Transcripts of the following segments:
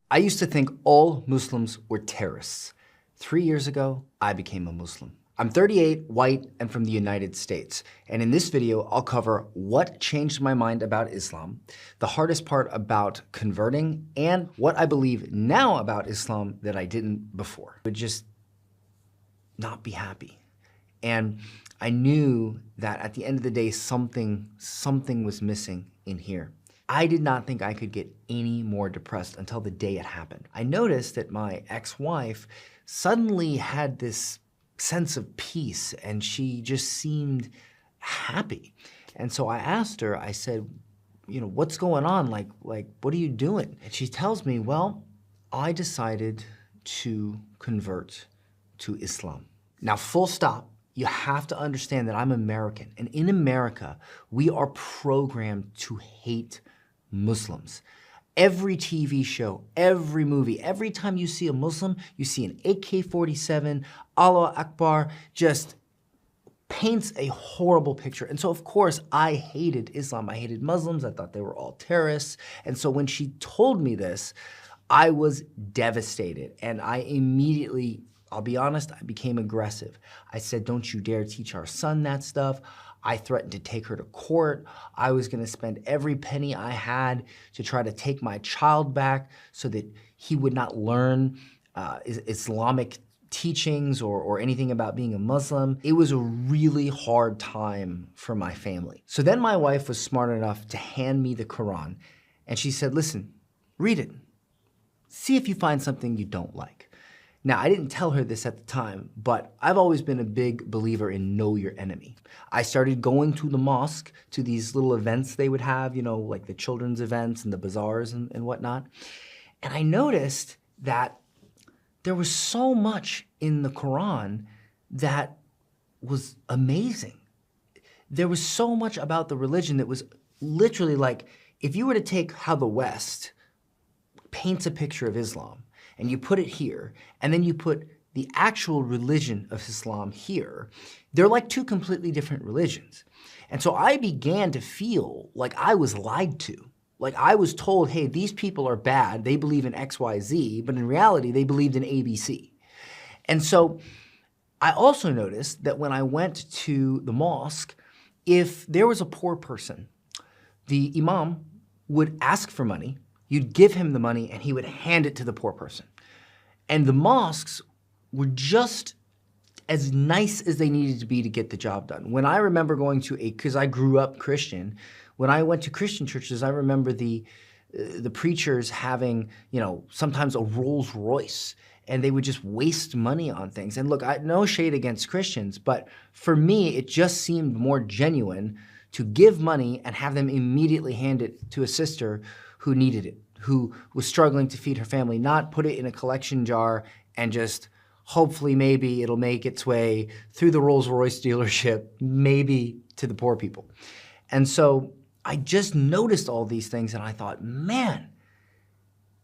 I used to think all Muslims were terrorists. 3 years ago, I became a Muslim. I'm 38, white, and from the United States. And in this video, I'll cover what changed my mind about Islam, the hardest part about converting, and what I believe now about Islam that I didn't before. I would just not be happy. And I knew that at the end of the day, something was missing in here. I did not think I could get any more depressed until the day it happened. I noticed that my ex-wife suddenly had this sense of peace and she just seemed happy. And so I asked her, I said, you know, what's going on? Like, what are you doing? And she tells me, well, I decided to convert to Islam. Now, full stop. You have to understand that I'm American, and in America, we are programmed to hate Muslims. Every TV show, every movie, every time you see a Muslim, you see an AK-47, Allah Akbar, just paints a horrible picture. And so, of course, I hated Islam. I hated Muslims. I thought they were all terrorists. And so when she told me this, I was devastated, and I immediately, I'll be honest, I became aggressive. I said, don't you dare teach our son that stuff. I threatened to take her to court. I was gonna spend every penny I had to try to take my child back so that he would not learn Islamic teachings or anything about being a Muslim. It was a really hard time for my family. So then my wife was smart enough to hand me the Quran, and she said, listen, read it. See if you find something you don't like. Now, I didn't tell her this at the time, but I've always been a big believer in know your enemy. I started going to the mosque, to these little events they would have, you know, like the children's events and the bazaars and whatnot. And I noticed that there was so much in the Quran that was amazing. There was so much about the religion that was literally like, if you were to take how the West paints a picture of Islam, and you put it here, and then you put the actual religion of Islam here, they're like two completely different religions. And so I began to feel like I was lied to. Like I was told, hey, these people are bad, they believe in X, Y, Z, but in reality, they believed in ABC. And so I also noticed that when I went to the mosque, if there was a poor person, the imam would ask for money, you'd give him the money and he would hand it to the poor person. And the mosques were just as nice as they needed to be to get the job done. When I remember going to because I grew up Christian, when I went to Christian churches, I remember the preachers having, you know, sometimes a Rolls Royce, and they would just waste money on things. And look, no shade against Christians, but for me, it just seemed more genuine to give money and have them immediately hand it to a sister who needed it, who was struggling to feed her family, not put it in a collection jar and just hopefully maybe it'll make its way through the Rolls-Royce dealership, maybe to the poor people. And so I just noticed all these things and I thought, man,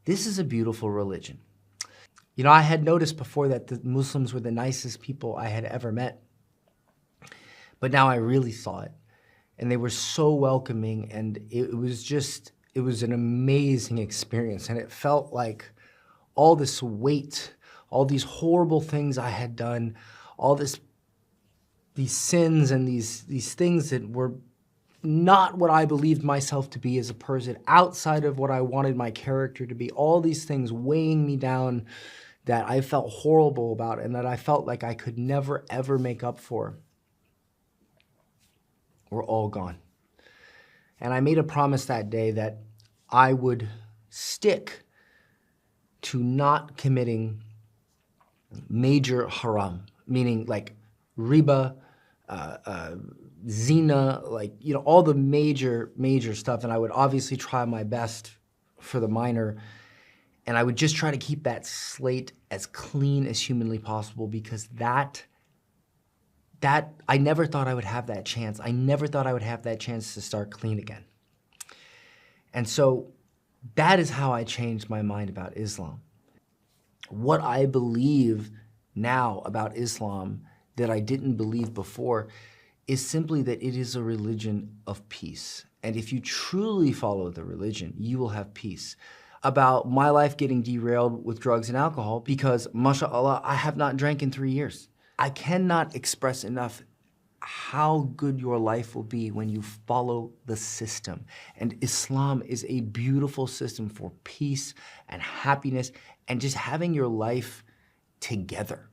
this is a beautiful religion. You know, I had noticed before that the Muslims were the nicest people I had ever met, but now I really saw it. And they were so welcoming, and it was an amazing experience, and it felt like all this weight, all these horrible things I had done, all these sins and these things that were not what I believed myself to be as a person, outside of what I wanted my character to be, all these things weighing me down that I felt horrible about and that I felt like I could never, ever make up for, were all gone. And I made a promise that day that I would stick to not committing major haram, meaning like riba, zina, like, you know, all the major stuff. And I would obviously try my best for the minor. And I would just try to keep that slate as clean as humanly possible, because that I never thought I would have that chance. I never thought I would have that chance to start clean again. And so that is how I changed my mind about Islam. What I believe now about Islam that I didn't believe before is simply that it is a religion of peace. And if you truly follow the religion, you will have peace. about my life getting derailed with drugs and alcohol because, mashallah, I have not drank in 3 years. I cannot express enough how good your life will be when you follow the system. And Islam is a beautiful system for peace and happiness and just having your life together.